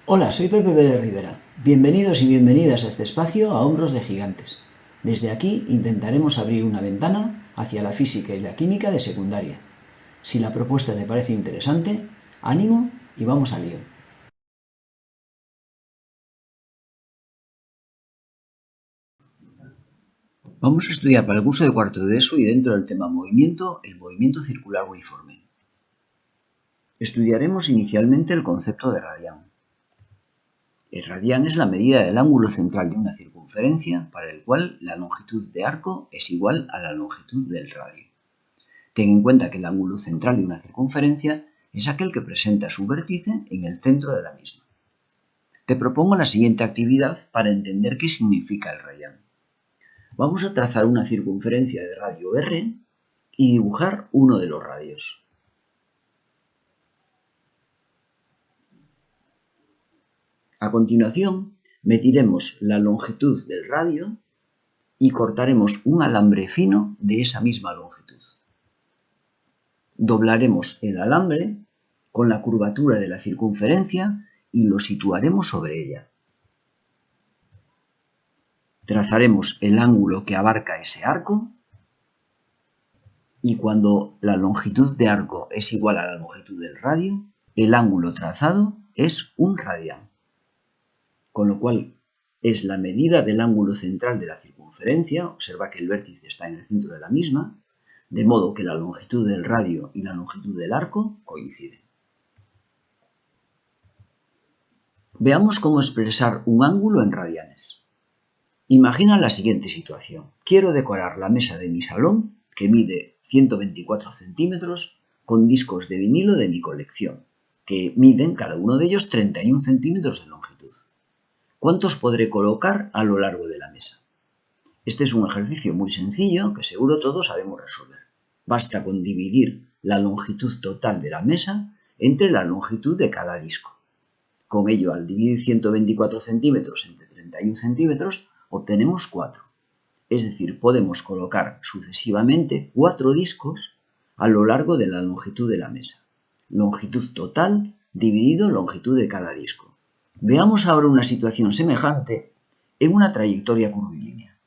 Hola, soy Pepe Pérez Rivera. Bienvenidos y bienvenidas a este espacio a Hombros de Gigantes. Desde aquí intentaremos abrir una ventana hacia la física y la química de secundaria. Si la propuesta te parece interesante, ánimo y vamos al lío. Vamos a estudiar para el curso de cuarto de ESO y dentro del tema movimiento, el movimiento circular uniforme. Estudiaremos inicialmente el concepto de radián. El radián es la medida del ángulo central de una circunferencia para el cual la longitud de arco es igual a la longitud del radio. Ten en cuenta que el ángulo central de una circunferencia es aquel que presenta su vértice en el centro de la misma. Te propongo la siguiente actividad para entender qué significa el radián. Vamos a trazar una circunferencia de radio R y dibujar uno de los radios. A continuación, mediremos la longitud del radio y cortaremos un alambre fino de esa misma longitud. Doblaremos el alambre con la curvatura de la circunferencia y lo situaremos sobre ella. Trazaremos el ángulo que abarca ese arco y cuando la longitud de arco es igual a la longitud del radio, el ángulo trazado es un radián. Con lo cual es la medida del ángulo central de la circunferencia, observa que el vértice está en el centro de la misma, de modo que la longitud del radio y la longitud del arco coinciden. Veamos cómo expresar un ángulo en radianes. Imagina la siguiente situación. Quiero decorar la mesa de mi salón, que mide 124 centímetros, con discos de vinilo de mi colección, que miden cada uno de ellos 31 centímetros de longitud. ¿Cuántos podré colocar a lo largo de la mesa? Este es un ejercicio muy sencillo que seguro todos sabemos resolver. Basta con dividir la longitud total de la mesa entre la longitud de cada disco. Con ello, al dividir 124 centímetros entre 31 centímetros, obtenemos 4. Es decir, podemos colocar sucesivamente 4 discos a lo largo de la longitud de la mesa. Longitud total dividido longitud de cada disco. Veamos ahora una situación semejante en una trayectoria curvilínea.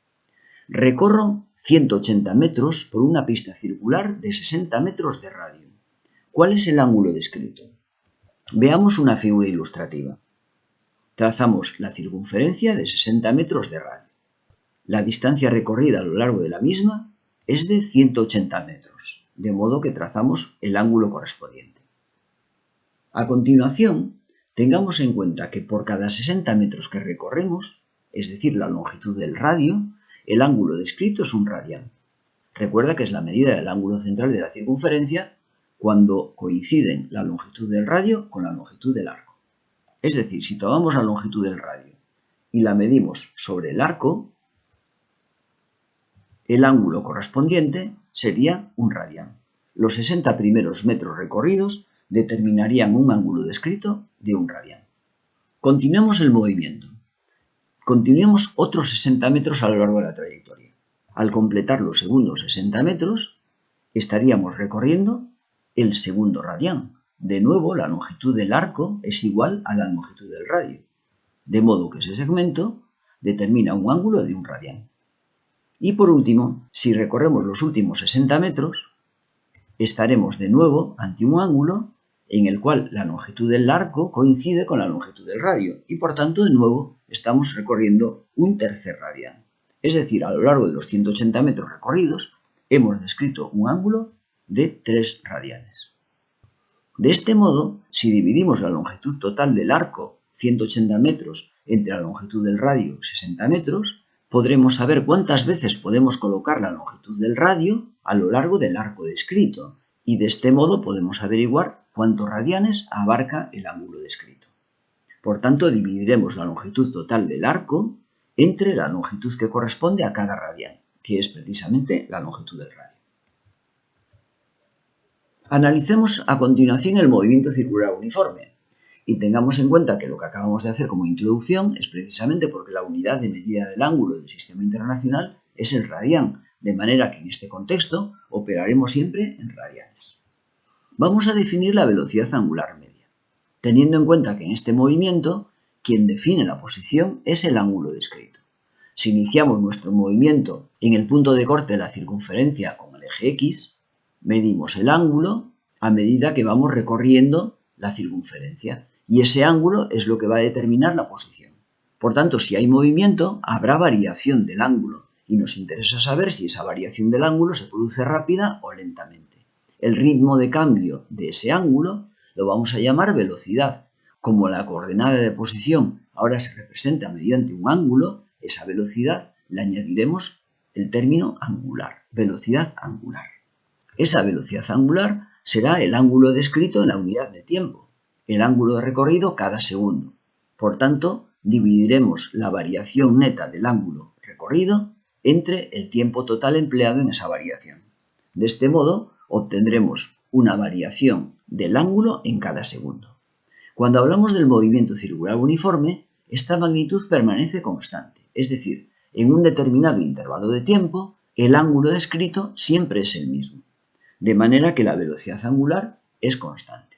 Recorro 180 metros por una pista circular de 60 metros de radio. ¿Cuál es el ángulo descrito? Veamos una figura ilustrativa. Trazamos la circunferencia de 60 metros de radio. La distancia recorrida a lo largo de la misma es de 180 metros, de modo que trazamos el ángulo correspondiente. A continuación, tengamos en cuenta que por cada 60 metros que recorremos, es decir, la longitud del radio, el ángulo descrito es un radián. Recuerda que es la medida del ángulo central de la circunferencia cuando coinciden la longitud del radio con la longitud del arco. Es decir, si tomamos la longitud del radio y la medimos sobre el arco, el ángulo correspondiente sería un radián. Los 60 primeros metros recorridos determinarían un ángulo descrito de un radián. Continuemos el movimiento. Continuemos otros 60 metros a lo largo de la trayectoria. Al completar los segundos 60 metros, estaríamos recorriendo el segundo radián. De nuevo, la longitud del arco es igual a la longitud del radio, de modo que ese segmento determina un ángulo de un radián. Y por último, si recorremos los últimos 60 metros, estaremos de nuevo ante un ángulo en el cual la longitud del arco coincide con la longitud del radio y por tanto de nuevo estamos recorriendo un tercer radián. Es decir, a lo largo de los 180 metros recorridos hemos descrito un ángulo de 3 radianes. De este modo, si dividimos la longitud total del arco, 180 metros, entre la longitud del radio, 60 metros, podremos saber cuántas veces podemos colocar la longitud del radio a lo largo del arco descrito, y de este modo podemos averiguar cuántos radianes abarca el ángulo descrito. Por tanto, dividiremos la longitud total del arco entre la longitud que corresponde a cada radián, que es precisamente la longitud del radio. Analicemos a continuación el movimiento circular uniforme y tengamos en cuenta que lo que acabamos de hacer como introducción es precisamente porque la unidad de medida del ángulo del sistema internacional es el radián, de manera que en este contexto operaremos siempre en radianes. Vamos a definir la velocidad angular media. teniendo en cuenta que en este movimiento quien define la posición es el ángulo descrito. Si iniciamos nuestro movimiento en el punto de corte de la circunferencia con el eje X, medimos el ángulo a medida que vamos recorriendo la circunferencia y ese ángulo es lo que va a determinar la posición. Por tanto, si hay movimiento, habrá variación del ángulo y nos interesa saber si esa variación del ángulo se produce rápida o lentamente. El ritmo de cambio de ese ángulo lo vamos a llamar velocidad. Como la coordenada de posición ahora se representa mediante un ángulo, esa velocidad le añadiremos el término angular, velocidad angular. Esa velocidad angular será el ángulo descrito en la unidad de tiempo, el ángulo de recorrido cada segundo. Por tanto, dividiremos la variación neta del ángulo recorrido entre el tiempo total empleado en esa variación. De este modo, obtendremos una variación del ángulo en cada segundo. Cuando hablamos del movimiento circular uniforme, esta magnitud permanece constante, es decir, en un determinado intervalo de tiempo, el ángulo descrito siempre es el mismo, de manera que la velocidad angular es constante.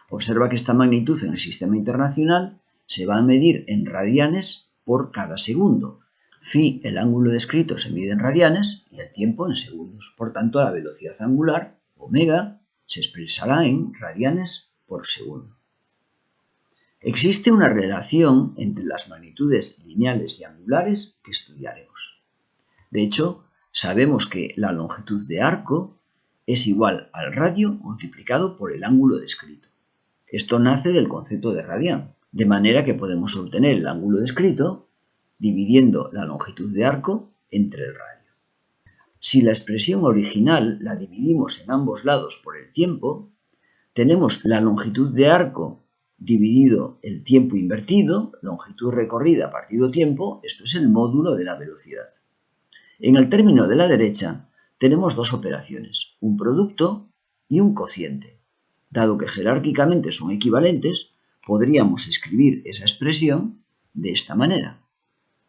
Observa que esta magnitud en el sistema internacional se va a medir en radianes por cada segundo. Phi, el ángulo descrito, se mide en radianes y el tiempo en segundos. Por tanto, la velocidad angular, omega, se expresará en radianes por segundo. Existe una relación entre las magnitudes lineales y angulares que estudiaremos. De hecho, sabemos que la longitud de arco es igual al radio multiplicado por el ángulo descrito. Esto nace del concepto de radián, de manera que podemos obtener el ángulo descrito dividiendo la longitud de arco entre el radio. Si la expresión original la dividimos en ambos lados por el tiempo, tenemos la longitud de arco dividido el tiempo invertido, longitud recorrida partido tiempo, esto es el módulo de la velocidad. En el término de la derecha tenemos dos operaciones, un producto y un cociente. Dado que jerárquicamente son equivalentes, podríamos escribir esa expresión de esta manera.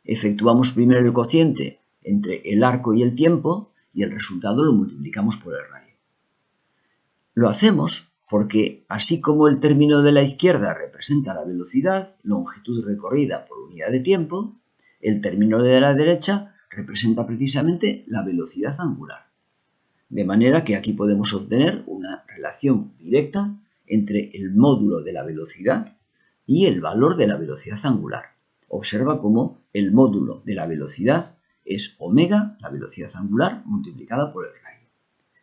Efectuamos primero el cociente entre el arco y el tiempo y el resultado lo multiplicamos por el radio. Lo hacemos porque, así como el término de la izquierda representa la velocidad, longitud recorrida por unidad de tiempo, el término de la derecha representa precisamente la velocidad angular. De manera que aquí podemos obtener una relación directa entre el módulo de la velocidad y el valor de la velocidad angular. Observa cómo el módulo de la velocidad es omega, la velocidad angular, multiplicada por el radio.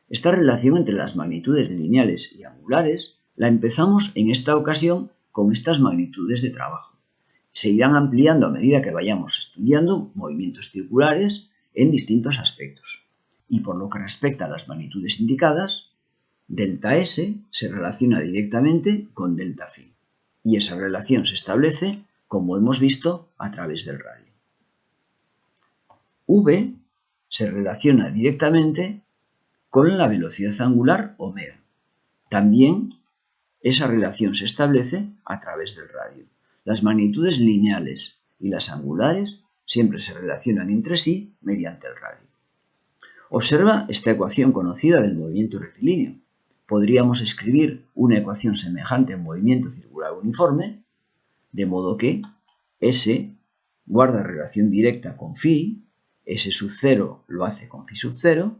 Esta relación entre las magnitudes lineales y angulares la empezamos en esta ocasión con estas magnitudes de trabajo. Se irán ampliando a medida que vayamos estudiando movimientos circulares en distintos aspectos. Y por lo que respecta a las magnitudes indicadas, delta S se relaciona directamente con delta phi. Y esa relación se establece, como hemos visto, a través del radio. V se relaciona directamente con la velocidad angular omega. También esa relación se establece a través del radio. Las magnitudes lineales y las angulares siempre se relacionan entre sí mediante el radio. Observa esta ecuación conocida del movimiento rectilíneo. Podríamos escribir una ecuación semejante en movimiento circular uniforme, de modo que S guarda relación directa con phi, S sub 0 lo hace con phi sub 0,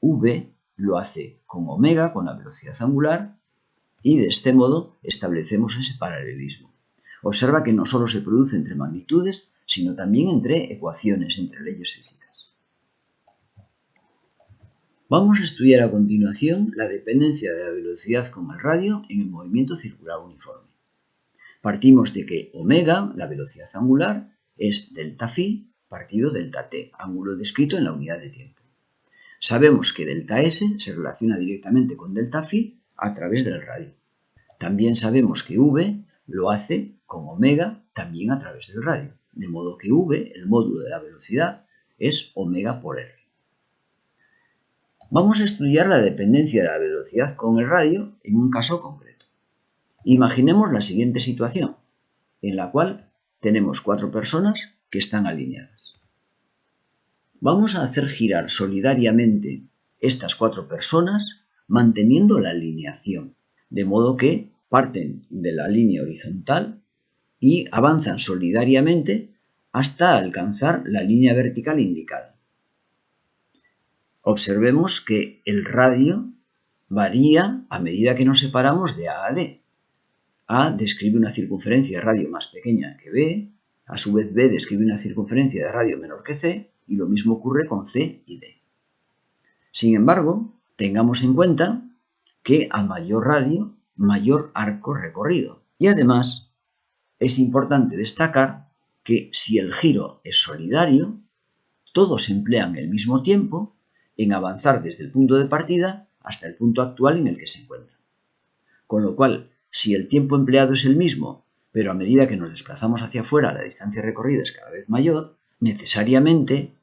V lo hace con omega, con la velocidad angular, y de este modo establecemos ese paralelismo. Observa que no solo se produce entre magnitudes, sino también entre ecuaciones, entre leyes físicas. Vamos a estudiar a continuación la dependencia de la velocidad con el radio en el movimiento circular uniforme. Partimos de que omega, la velocidad angular, es delta phi partido delta t, ángulo descrito en la unidad de tiempo. Sabemos que delta S se relaciona directamente con delta phi a través del radio. También sabemos que V lo hace con omega también a través del radio. De modo que V, el módulo de la velocidad, es omega por R. Vamos a estudiar la dependencia de la velocidad con el radio en un caso concreto. Imaginemos la siguiente situación, en la cual tenemos 4 personas que están alineadas. Vamos a hacer girar solidariamente estas 4 personas manteniendo la alineación, de modo que parten de la línea horizontal y avanzan solidariamente hasta alcanzar la línea vertical indicada. Observemos que el radio varía a medida que nos separamos de A a D. A describe una circunferencia de radio más pequeña que B, a su vez B describe una circunferencia de radio menor que C, y lo mismo ocurre con C y D. Sin embargo, tengamos en cuenta que a mayor radio, mayor arco recorrido. Y además, es importante destacar que si el giro es solidario, todos emplean el mismo tiempo en avanzar desde el punto de partida hasta el punto actual en el que se encuentran. Con lo cual, si el tiempo empleado es el mismo, pero a medida que nos desplazamos hacia afuera la distancia recorrida es cada vez mayor, necesariamente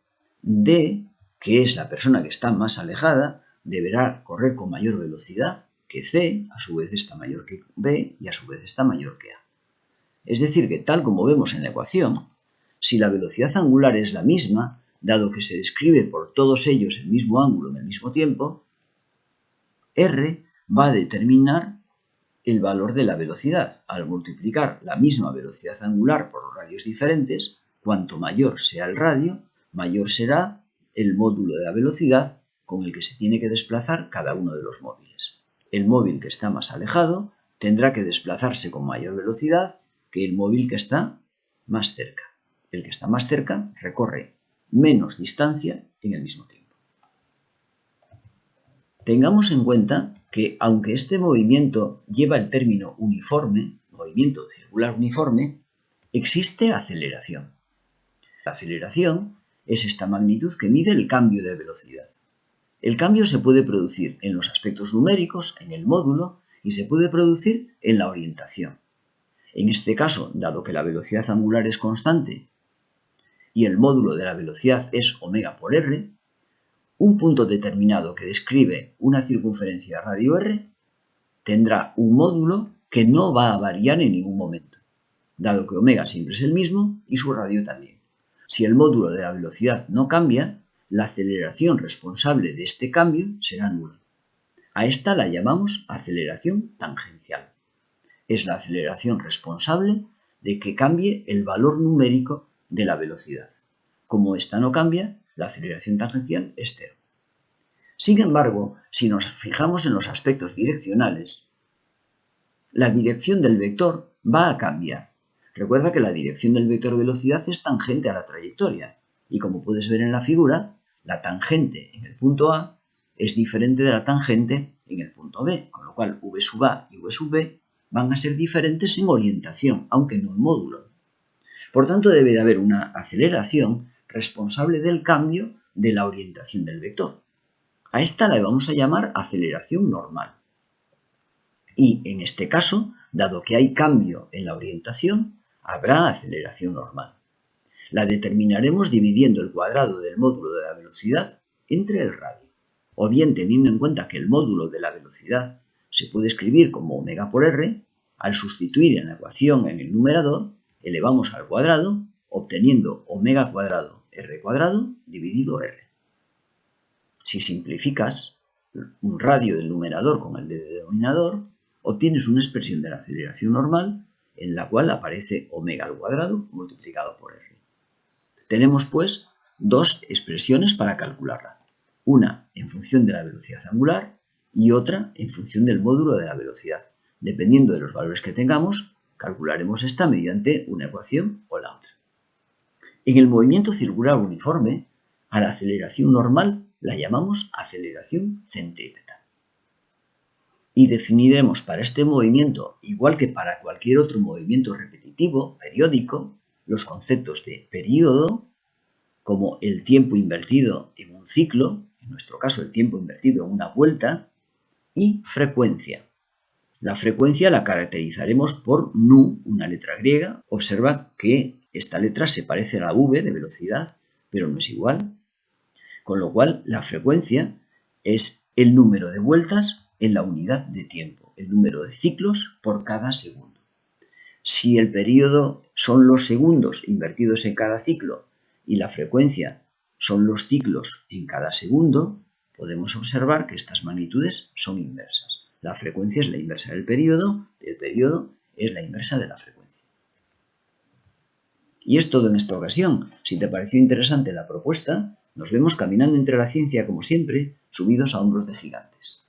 D, que es la persona que está más alejada, deberá correr con mayor velocidad que C, a su vez está mayor que B y a su vez está mayor que A. Es decir, que tal como vemos en la ecuación, si la velocidad angular es la misma, dado que se describe por todos ellos el mismo ángulo en el mismo tiempo, R va a determinar el valor de la velocidad. Al multiplicar la misma velocidad angular por radios diferentes, cuanto mayor sea el radio, mayor será el módulo de la velocidad con el que se tiene que desplazar cada uno de los móviles. El móvil que está más alejado tendrá que desplazarse con mayor velocidad que el móvil que está más cerca. El que está más cerca recorre menos distancia en el mismo tiempo. Tengamos en cuenta que aunque este movimiento lleva el término uniforme, movimiento circular uniforme, existe aceleración. La aceleración es esta magnitud que mide el cambio de velocidad. El cambio se puede producir en los aspectos numéricos, en el módulo, y se puede producir en la orientación. En este caso, dado que la velocidad angular es constante y el módulo de la velocidad es omega por r, un punto determinado que describe una circunferencia radio r tendrá un módulo que no va a variar en ningún momento, dado que omega siempre es el mismo y su radio también. Si el módulo de la velocidad no cambia, la aceleración responsable de este cambio será nula. A esta la llamamos aceleración tangencial. Es la aceleración responsable de que cambie el valor numérico de la velocidad. Como esta no cambia, la aceleración tangencial es cero. Sin embargo, si nos fijamos en los aspectos direccionales, la dirección del vector va a cambiar. Recuerda que la dirección del vector velocidad es tangente a la trayectoria, y como puedes ver en la figura, la tangente en el punto A es diferente de la tangente en el punto B, con lo cual v sub A y v sub B van a ser diferentes en orientación, aunque no en módulo. Por tanto, debe de haber una aceleración responsable del cambio de la orientación del vector. A esta la vamos a llamar aceleración normal. Y en este caso, dado que hay cambio en la orientación, habrá aceleración normal. La determinaremos dividiendo el cuadrado del módulo de la velocidad entre el radio. O bien teniendo en cuenta que el módulo de la velocidad se puede escribir como omega por r, al sustituir en la ecuación en el numerador, elevamos al cuadrado, obteniendo omega cuadrado r cuadrado dividido r. Si simplificas un radio del numerador con el del denominador, obtienes una expresión de la aceleración normal en la cual aparece omega al cuadrado multiplicado por r. Tenemos, pues, dos expresiones para calcularla. Una en función de la velocidad angular y otra en función del módulo de la velocidad. Dependiendo de los valores que tengamos, calcularemos esta mediante una ecuación o la otra. En el movimiento circular uniforme, a la aceleración normal la llamamos aceleración centrípeta. Y definiremos para este movimiento, igual que para cualquier otro movimiento repetitivo, periódico, los conceptos de período, como el tiempo invertido en un ciclo, en nuestro caso el tiempo invertido en una vuelta, y frecuencia. La frecuencia la caracterizaremos por nu, una letra griega. Observa que esta letra se parece a la v de velocidad, pero no es igual. Con lo cual, la frecuencia es el número de vueltas en la unidad de tiempo, el número de ciclos por cada segundo. Si el periodo son los segundos invertidos en cada ciclo y la frecuencia son los ciclos en cada segundo, podemos observar que estas magnitudes son inversas. La frecuencia es la inversa del periodo, y el periodo es la inversa de la frecuencia. Y es todo en esta ocasión. Si te pareció interesante la propuesta, nos vemos caminando entre la ciencia como siempre, subidos a hombros de gigantes.